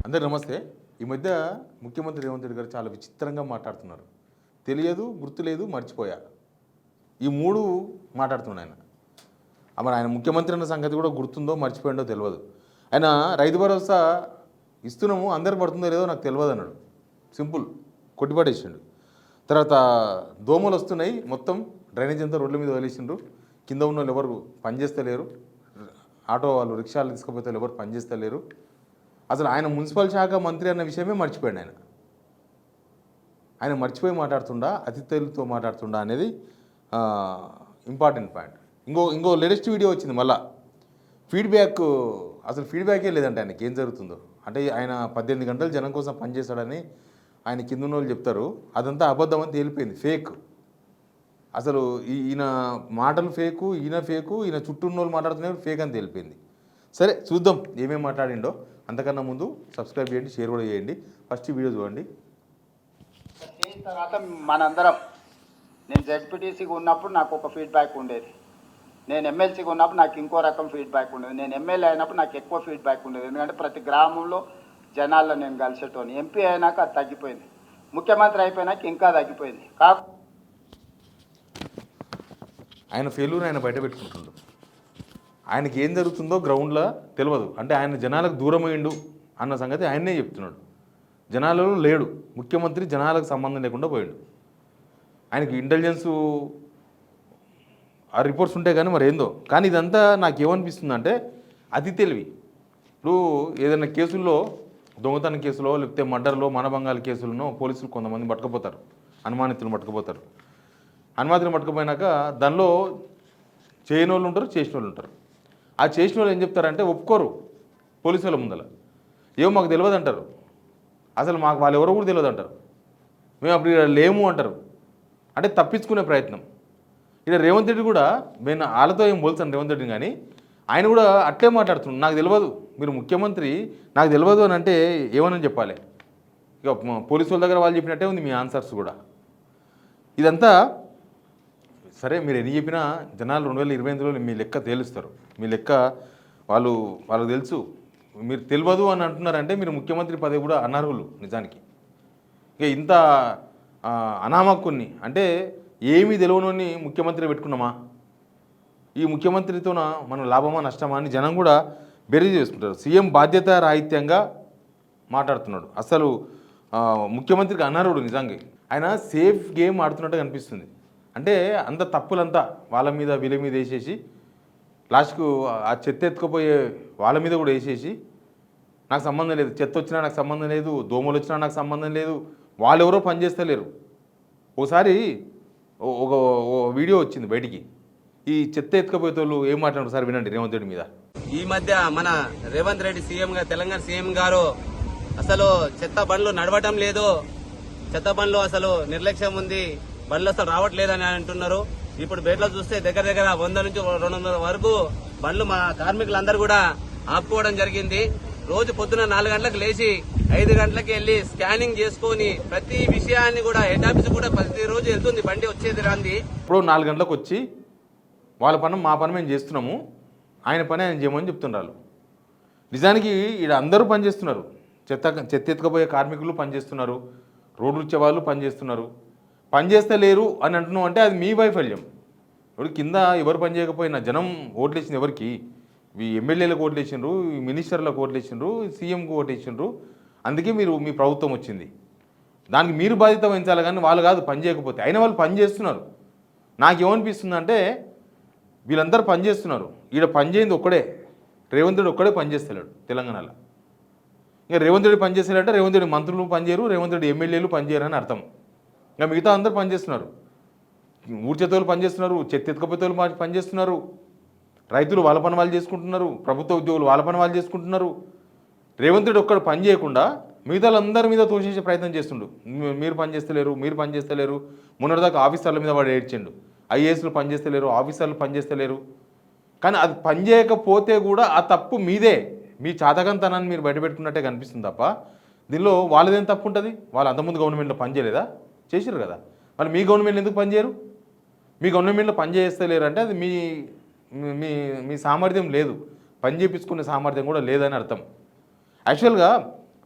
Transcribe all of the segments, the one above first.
అందరు నమస్తే. ఈ మధ్య ముఖ్యమంత్రి రేవంత్ రెడ్డి గారు చాలా విచిత్రంగా మాట్లాడుతున్నారు. తెలియదు, గుర్తులేదు, మర్చిపోయా, ఈ మూడు మాట్లాడుతున్నాడు ఆయన. మరి ఆయన ముఖ్యమంత్రి అన్న సంగతి కూడా గుర్తుందో మర్చిపోయిందో తెలియదు. ఆయన రైతు భరోసా ఇస్తున్నాము, అందరికి పడుతుందో లేదో నాకు తెలియదు అన్నాడు. సింపుల్, కొట్టిపడేసిండు. తర్వాత దోమలు వస్తున్నాయి, మొత్తం డ్రైనేజ్ అంతా రోడ్ల మీద వదిలేసిండ్రు, కింద ఉన్న వాళ్ళు ఎవరు పనిచేస్తలేరు, ఆటో వాళ్ళు రిక్షాలు తీసుకుపోతే ఎవరు పనిచేస్తలేరు. అసలు ఆయన మున్సిపల్ శాఖ మంత్రి అన్న విషయమే మర్చిపోయాడు. ఆయన మర్చిపోయి మాట్లాడుతుండా, అతిథులతో మాట్లాడుతుండా అనేది ఇంపార్టెంట్ పాయింట్. ఇంకో లేటెస్ట్ వీడియో వచ్చింది మళ్ళా. ఫీడ్బ్యాక్, అసలు ఫీడ్బ్యాకే లేదంటే ఆయనకి ఏం జరుగుతుందో. అంటే ఆయన 18 గంటలు జనం కోసం పనిచేస్తాడని ఆయన కింద ఉన్న వాళ్ళు చెప్తారు, అదంతా అబద్ధం అని తేలిపోయింది, ఫేక్. అసలు ఈయన మాటలు ఫేకు, ఈయన ఫేకు, ఈయన చుట్టూ ఉన్న వాళ్ళు మాట్లాడుతున్నారు ఫేక్ అని తేలిపోయింది. సరే చూద్దాం ఏమేమి మాట్లాడిండో. అంతకన్నా ముందు సబ్స్క్రైబ్ చేయండి, షేర్ కూడా చేయండి. ఫస్ట్ వీడియో చూడండి. తర్వాత మనందరం, నేను జెడ్పీటీసీగా ఉన్నప్పుడు నాకు ఒక ఫీడ్బ్యాక్ ఉండేది, నేను ఎమ్మెల్సీగా ఉన్నప్పుడు నాకు ఇంకో రకం ఫీడ్బ్యాక్ ఉండేది, నేను ఎమ్మెల్యే అయినప్పుడు నాకు ఎక్కువ ఫీడ్బ్యాక్ ఉండేది. ఎందుకంటే ప్రతి గ్రామంలో జనాల్లో నేను కలిసేటోని. ఎంపీ అయినాక అది తగ్గిపోయింది, ముఖ్యమంత్రి అయిపోయినాక ఇంకా తగ్గిపోయింది. ఆయన ఫెయిల్యూర్ ఆయన బయట పెట్టుకుంటుండు. ఆయనకి ఏం జరుగుతుందో గ్రౌండ్లో తెలియదు. అంటే ఆయన జనాలకు దూరమైండు అన్న సంగతి ఆయనే చెప్తున్నాడు. జనాలలో లేడు, ముఖ్యమంత్రి జనాలకు సంబంధం లేకుండా పోయాడు. ఆయనకి ఇంటెలిజెన్సు ఆ రిపోర్ట్స్ ఉంటాయి కానీ మరి ఏందో. కానీ ఇదంతా నాకు ఏమనిపిస్తుందంటే అతి తెలివి. ఇప్పుడు ఏదైనా కేసుల్లో, దొంగతనం కేసులో లేకపోతే మర్డర్లో, మానభంగాల కేసులను పోలీసులు కొంతమంది పట్టుకుపోతారు, అనుమానితులను పట్టుకుపోతారు. అనుమానితులను పట్టుకుపోయినాక దానిలో చేయని వాళ్ళు ఉంటారు, చేసిన వాళ్ళు ఉంటారు. ఆ చేసిన వాళ్ళు ఏం చెప్తారంటే ఒప్పుకోరు పోలీసు వాళ్ళ ముందల. ఏమో మాకు తెలియదు అంటారు, అసలు మాకు వాళ్ళు ఎవరో కూడా తెలియదు అంటారు, మేము అప్పుడు ఇక్కడ లేము అంటారు. అంటే తప్పించుకునే ప్రయత్నం. ఇక్కడ రేవంత్ రెడ్డి కూడా, నేను వాళ్ళతో ఏం పోల్చాను రేవంత్ రెడ్డిని, కానీ ఆయన కూడా అట్లే మాట్లాడుతున్నాడు. నాకు తెలియదు, మీరు ముఖ్యమంత్రి, నాకు తెలియదు అని అంటే ఏమని చెప్పాలి. ఇక పోలీసు వాళ్ళ దగ్గర వాళ్ళు చెప్పినట్టే ఉంది మీ ఆన్సర్స్ కూడా. ఇదంతా సరే, మీరు ఎన్ని చెప్పినా జనాలు 2028లో మీ లెక్క తేలుస్తారు. మీ లెక్క వాళ్ళకు తెలుసు. మీరు తెలియదు అని అంటున్నారంటే మీరు ముఖ్యమంత్రి పదవి కూడా అనర్హులు నిజానికి. ఇక ఇంత అనామకుని అంటే ఏమీ తెలియనోని ముఖ్యమంత్రి పెట్టుకున్నామా, ఈ ముఖ్యమంత్రితోన మనం లాభమా నష్టమా అని జనం కూడా బెరీజ్ చేసుకుంటారు. సీఎం బాధ్యత రాహిత్యంగా మాట్లాడుతున్నాడు. అసలు ముఖ్యమంత్రికి అనర్హుడు నిజంగా. ఆయన సేఫ్ గేమ్ ఆడుతున్నట్టు కనిపిస్తుంది. అంటే అంత తప్పులంతా వాళ్ళ మీద వీళ్ళ మీద వేసేసి లాస్ట్కు ఆ చెత్త ఎత్తుకుపోయే వాళ్ళ మీద కూడా వేసేసి నాకు సంబంధం లేదు, చెత్త వచ్చినా నాకు సంబంధం లేదు, దోమలు వచ్చినా నాకు సంబంధం లేదు, వాళ్ళు ఎవరో పనిచేస్తలేరు. ఒకసారి ఒక వీడియో వచ్చింది బయటికి, ఈ చెత్త ఎత్తుకపోయే వాళ్ళు ఏం మాట్లాడారు సార్ వినండి రేవంత్ రెడ్డి మీద. ఈ మధ్య మన రేవంత్ రెడ్డి సీఎం గారు, తెలంగాణ సీఎం గారు అసలు చెత్త బండ్లు నడవటం లేదు, చెత్త బండ్లు అసలు నిర్లక్ష్యం ఉంది, బండ్లు అసలు రావట్లేదని అంటున్నారు. ఇప్పుడు బేట్లో చూస్తే దగ్గర 100 నుంచి 200 వరకు బండ్లు మా కార్మికులందరూ కూడా ఆపుకోవడం జరిగింది. రోజు పొద్దున 4 గంటలకు లేచి 5 గంటలకు వెళ్లి స్కానింగ్ చేసుకుని ప్రతి విషయాన్ని కూడా హెడ్ ఆఫీస్ కూడా ప్రతిరోజు వెళ్తుంది, బండి వచ్చేది రాంది. ఇప్పుడు 4 గంటలకు వచ్చి వాళ్ళ పని మా పని మేము చేస్తున్నాము, ఆయన పని ఆయన చేయమని చెప్తున్నారు. నిజానికి ఇక్కడ అందరూ పనిచేస్తున్నారు. చెత్త ఎత్తుకపోయే కార్మికులు పనిచేస్తున్నారు, రోడ్లు వచ్చే వాళ్ళు పనిచేస్తున్నారు. పనిచేస్తే లేరు అని అంటున్నాం అంటే అది మీ వైఫల్యం. ఇప్పుడు కింద ఎవరు పని చేయకపోయినా జనం ఓట్లు వేసింది ఎవరికి? ఈ ఎమ్మెల్యేలకు ఓట్లు వేసిండ్రు, ఈ మినిస్టర్లకు ఓట్లు వేసిండ్రు, సీఎంకు ఓట్లు వేసిండ్రు. అందుకే మీ ప్రభుత్వం వచ్చింది. దానికి మీరు బాధ్యత వహించాలి కానీ వాళ్ళు కాదు పని చేయకపోతే. అయినా వాళ్ళు పని చేస్తున్నారు. నాకేమనిపిస్తుందంటే వీళ్ళందరూ పని చేస్తున్నారు, ఈడ పని చేయింది ఒక్కడే, రేవంత్ రెడ్డి ఒక్కడే పని చేస్తలేడు తెలంగాణలో. ఇంకా రేవంత్ రెడ్డి పని చేస్తాడంటే రేవంత్ రెడ్డి మంత్రులు పనిచేయరు, రేవంత్ రెడ్డి ఎమ్మెల్యేలు పనిచేయరు అని అర్థం. ఇంకా మిగతా అందరూ పనిచేస్తున్నారు. ఊరి చేతలు పనిచేస్తున్నారు, చెత్త ఎత్తుకపోతలు పనిచేస్తున్నారు, రైతులు వాళ్ళ పని వాళ్ళు చేసుకుంటున్నారు, ప్రభుత్వ ఉద్యోగులు వాళ్ళ పని వాళ్ళు చేసుకుంటున్నారు. రేవంత్ రెడ్డి ఒక్కడు పని చేయకుండా మిగతా వాళ్ళందరి మీద తోసేసే ప్రయత్నం చేస్తుండు. మీరు పని చేస్తలేరు, మీరు పని చేస్తలేరు. మొన్నటిదాకా ఆఫీసర్ల మీద వాడు ఏడ్చిండు, ఐఏఎస్లు పనిచేస్తలేరు, ఆఫీసర్లు పనిచేస్తలేరు. కానీ అది పనిచేయకపోతే కూడా ఆ తప్పు మీదే, మీ చాతకంతనాన్ని మీరు బయటపెట్టుకున్నట్టే కనిపిస్తుంది తప్ప దీనిలో వాళ్ళదేం తప్పు ఉంటుంది. వాళ్ళు అంతకుముందు గవర్నమెంట్లో పనిచేయలేదా? చేసారు కదా. మరి మీ గవర్నమెంట్ ఎందుకు పనిచేయరు? మీ గవర్నమెంట్లో పనిచేస్తలేరు అంటే అది మీ మీ మీ సామర్థ్యం లేదు, పని చేయించుకునే సామర్థ్యం కూడా లేదని అర్థం. యాక్చువల్గా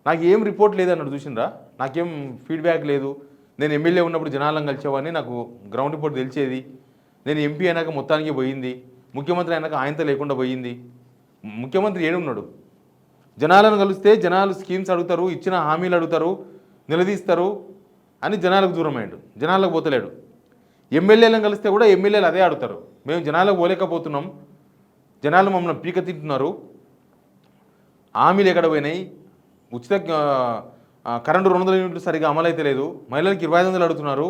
నాకు ఏం రిపోర్ట్ లేదన్నాడు చూసిండ్రా, నాకేం ఫీడ్బ్యాక్ లేదు, నేను ఎమ్మెల్యే ఉన్నప్పుడు జనాలను కలిసేవాడిని, నాకు గ్రౌండ్ రిపోర్ట్ తెలిసేది, నేను ఎంపీ అయినాక మొత్తానికి పోయింది, ముఖ్యమంత్రి అయినాక ఆయనతో లేకుండా పోయింది. ముఖ్యమంత్రి ఏడున్నాడు? జనాలను కలిస్తే జనాలు స్కీమ్స్ అడుగుతారు, ఇచ్చిన హామీలు అడుగుతారు, నిలదీస్తారు అని జనాలకు దూరమైండు, జనాలకు పోతలేడు. ఎమ్మెల్యేలను కలిస్తే కూడా ఎమ్మెల్యేలు అదే అడుగుతారు, మేము జనాలకు పోలేకపోతున్నాం, జనాలు మమ్మల్ని పీక తింటున్నారు, హామీలు ఎక్కడ పోయినాయి, ఉచిత కరెంటు 200 యూనిట్లు సరిగా అమలైతే లేదు, మహిళలకు 2500 అడుగుతున్నారు,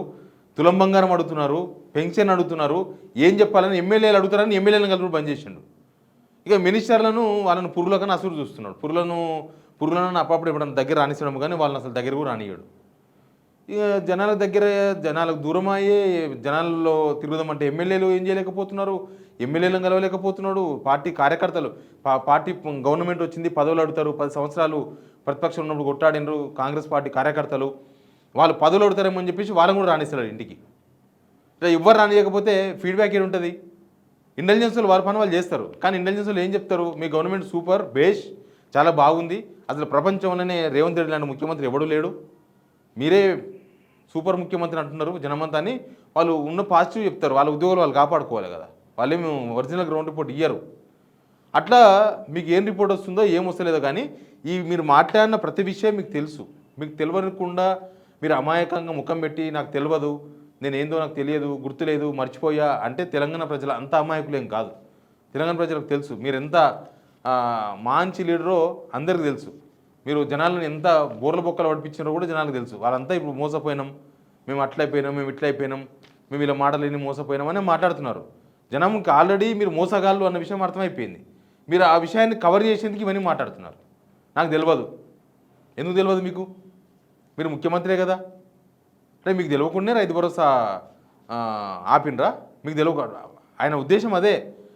తులం బంగారం అడుగుతున్నారు, పెన్షన్ అడుగుతున్నారు, ఏం చెప్పాలని ఎమ్మెల్యేలు అడుగుతారని ఎమ్మెల్యేలను కలిపి బంద్ చేసిండు. ఇక మినిస్టర్లను వాళ్ళని పురుగులకన్నా అసురు చూస్తున్నాడు. పురుగులను అప్పుడప్పుడు ఎప్పుడన్నా దగ్గర రానిస్తడం, కానీ వాళ్ళని అసలు దగ్గర కూడా రానియాడు. ఇక జనాల దగ్గర, జనాలకు దూరం అయ్యే జనాల్లో తిరుగుదామంటే ఎమ్మెల్యేలు ఏం చేయలేకపోతున్నారు, ఎమ్మెల్యేలను కలవలేకపోతున్నాడు. పార్టీ కార్యకర్తలు, పార్టీ గవర్నమెంట్ వచ్చింది, పదవులు అడుగుతారు, 10 సంవత్సరాలు ప్రతిపక్షం ఉన్నప్పుడు కొట్టాడినరు కాంగ్రెస్ పార్టీ కార్యకర్తలు, వాళ్ళు పదవులు అడుగుతారేమో అని చెప్పేసి వాళ్ళని కూడా రానిస్తారు ఇంటికి. ఇట్లా ఎవ్వరు రానియకపోతే ఫీడ్బ్యాక్ ఏమి ఉంటుంది? ఇంటెలిజెన్స్లు వారి పని వాళ్ళు చేస్తారు, కానీ ఇంటెలిజెన్స్లు ఏం చెప్తారు? మీ గవర్నమెంట్ సూపర్ బేష్, చాలా బాగుంది, అసలు ప్రపంచంలోనే రేవంత్ రెడ్డి లాంటి ముఖ్యమంత్రి ఎవడూ లేడు, మీరే సూపర్ ముఖ్యమంత్రి అంటున్నారు జనమంతా అని వాళ్ళు ఉన్న పాజిటివ్ చెప్తారు. వాళ్ళ ఉద్యోగాలు వాళ్ళు కాపాడుకోవాలి కదా, వాళ్ళేమి ఒరిజినల్ గ్రౌండ్ రిపోర్ట్ ఇయ్యరు. అట్లా మీకు ఏం రిపోర్ట్ వస్తుందో ఏం వస్తలేదో, కానీ మీరు మాట్లాడిన ప్రతి విషయం మీకు తెలుసు. మీకు తెలియకుండా మీరు అమాయకంగా ముఖం పెట్టి నాకు తెలియదు, నేనేందో నాకు తెలియదు, గుర్తులేదు, మర్చిపోయా అంటే తెలంగాణ ప్రజలు అంత అమాయకులేం కాదు. తెలంగాణ ప్రజలకు తెలుసు మీరు ఎంత మంచి లీడరో అందరికీ తెలుసు. మీరు జనాలను ఎంత బోర్ల బొక్కలు పడిపించారో కూడా జనాలకు తెలుసు. వాళ్ళంతా ఇప్పుడు మోసపోయినాం, మేము అట్లయిపోయినాం, మేము ఇట్లయిపోయినాం, మేము ఇలా మాటలేని మోసపోయినాం అని మాట్లాడుతున్నారు. జనంకి ఆల్రెడీ మీరు మోసగాళ్ళు అన్న విషయం అర్థమైపోయింది. మీరు ఆ విషయాన్ని కవర్ చేసేందుకు ఇవన్నీ మాట్లాడుతున్నారు. నాకు తెలియదు, ఎందుకు తెలియదు మీకు? మీరు ముఖ్యమంత్రే కదా, అంటే మీకు తెలియకుండానే రైతు భరోసా ఆపినరా? మీకు తెలియక ఆయన ఉద్దేశం అదే,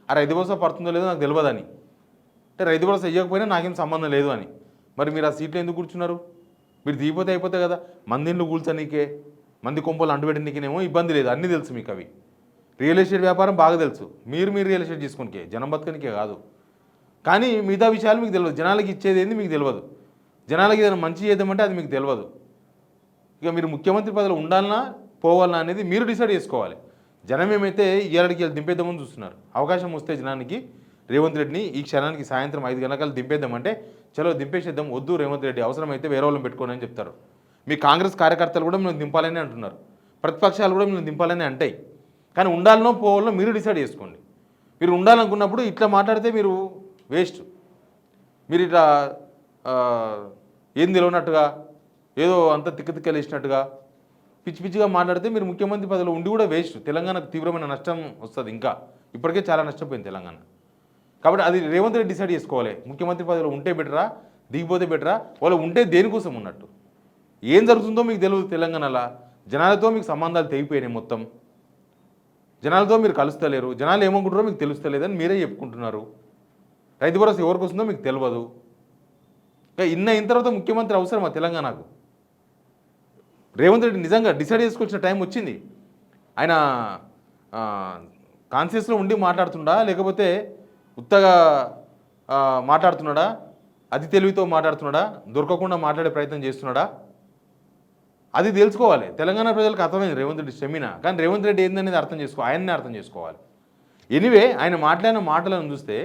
ఆ రైతు భరోసా పడుతుందో లేదో నాకు తెలియదని, అంటే రైతు భరోసా ఇవ్వకపోయినా నాకేం సంబంధం లేదు అని. మరి మీరు ఆ సీట్లో ఎందుకు కూర్చున్నారు? మీరు దిగిపోతే అయిపోతే కదా, మందిని కూల్చనీకే, మంది కొంపలు అంటుపెట్టనీకేనేమో ఇబ్బంది లేదు, అన్నీ తెలుసు మీకు. అవి రియల్ ఎస్టేట్ వ్యాపారం బాగా తెలుసు, మీరు రియల్ ఎస్టేట్ చేసుకోనికే, జనం బతకనికే కాదు. కానీ మిగతా విషయాలు మీకు తెలియదు. జనాలకి ఇచ్చేది ఏంది మీకు తెలియదు, జనాలకి ఏదైనా మంచి చేద్దామంటే అది మీకు తెలియదు. ఇక మీరు ముఖ్యమంత్రి పదవిలో ఉండాలన్నా పోవాలన్నా అనేది మీరు డిసైడ్ చేసుకోవాలి. జనం ఏమైతే ఇయ్యాలకి దింపేద్దామని చూస్తున్నారు. అవకాశం వస్తే జనానికి రేవంత్ రెడ్డిని ఈ క్షణానికి సాయంత్రం 5 గంటలకు దింపేద్దామంటే చలో దింపేసేద్దాం, వద్దు రేవంత్ రెడ్డి అవసరమైతే వేరే వాళ్ళని పెట్టుకోని అని చెప్తారు. మీ కాంగ్రెస్ కార్యకర్తలు కూడా మేము దింపాలని అంటున్నారు, ప్రతిపక్షాలు కూడా మేము దింపాలని అంటాయి. కానీ ఉండాలనో పోవాలనో మీరు డిసైడ్ చేసుకోండి. మీరు ఉండాలనుకున్నప్పుడు ఇట్లా మాట్లాడితే మీరు వేస్ట్. మీరు ఇట్లా ఏం తెలియనట్టుగా, ఏదో అంత తిక్కలేసినట్టుగా పిచ్చి పిచ్చిగా మాట్లాడితే మీరు ముఖ్యమంత్రి పదవిలో ఉండి కూడా వేస్ట్. తెలంగాణకు తీవ్రమైన నష్టం వస్తుంది. ఇంకా ఇప్పటికే చాలా నష్టపోయింది తెలంగాణ. కాబట్టి అది రేవంత్ రెడ్డి డిసైడ్ చేసుకోవాలి. ముఖ్యమంత్రి పదవిలో ఉంటే బెటరా, దిగిపోతే బెటరా, వాళ్ళు ఉంటే దేనికోసం ఉన్నట్టు, ఏం జరుగుతుందో మీకు తెలియదు. తెలంగాణలో జనాలతో మీకు సంబంధాలు తెగిపోయినాయి మొత్తం, జనాలతో మీరు కలుస్తలేరు, జనాలు ఏమనుకుంటారో మీకు తెలుస్తలేదని మీరే చెప్పుకుంటున్నారు. రైతు భరోసా ఎవరికి వస్తుందో మీకు తెలియదు. ఇంకా ఇన్న తర్వాత ముఖ్యమంత్రి అవసరమా తెలంగాణకు? రేవంత్ రెడ్డి నిజంగా డిసైడ్ చేసుకొచ్చిన టైం వచ్చింది. ఆయన కాన్షియస్లో ఉండి మాట్లాడుతుండా, లేకపోతే ఉత్తగా మాట్లాడుతున్నాడా, అతి తెలివితో మాట్లాడుతున్నాడా, దొరకకుండా మాట్లాడే ప్రయత్నం చేస్తున్నాడా, అది తెలుసుకోవాలి. తెలంగాణ ప్రజలకు అర్థమైంది రేవంత్ రెడ్డి సెమినా, కానీ రేవంత్ రెడ్డి ఏందనేది అర్థం ఆయన్నే అర్థం చేసుకోవాలి. ఎనివే ఆయన మాట్లాడిన మాటలను చూస్తే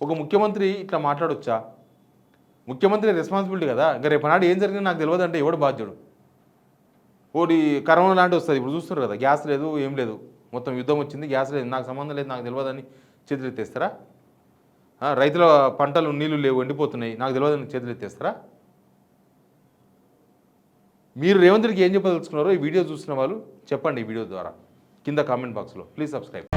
ఒక ముఖ్యమంత్రి ఇట్లా మాట్లాడొచ్చా? ముఖ్యమంత్రి రెస్పాన్సిబిలిటీ కదా. ఇంకా రేపు నాడు ఏం జరిగిందో నాకు తెలియదు అంటే ఎవడు బాధ్యుడు? ఓడి కరోనా లాంటి వస్తుంది, ఇప్పుడు చూస్తున్నారు కదా, గ్యాస్ లేదు, ఏం లేదు, మొత్తం యుద్ధం వచ్చింది, గ్యాస్ లేదు, నాకు సంబంధం లేదు, నాకు తెలియదని చేతులు ఎత్తేస్తారా? రైతుల పంటలు నీళ్లు లేవు, ఎండిపోతున్నాయి, నాకు తెలియదని చేతులు ఎత్తేస్తారా? మీరు రేవంత్ రెడ్డికి ఏం చెప్పదలుచుకున్నారో ఈ వీడియో చూస్తున్న వాళ్ళు చెప్పండి. ఈ వీడియో ద్వారా కింద కామెంట్ బాక్స్లో. Please subscribe.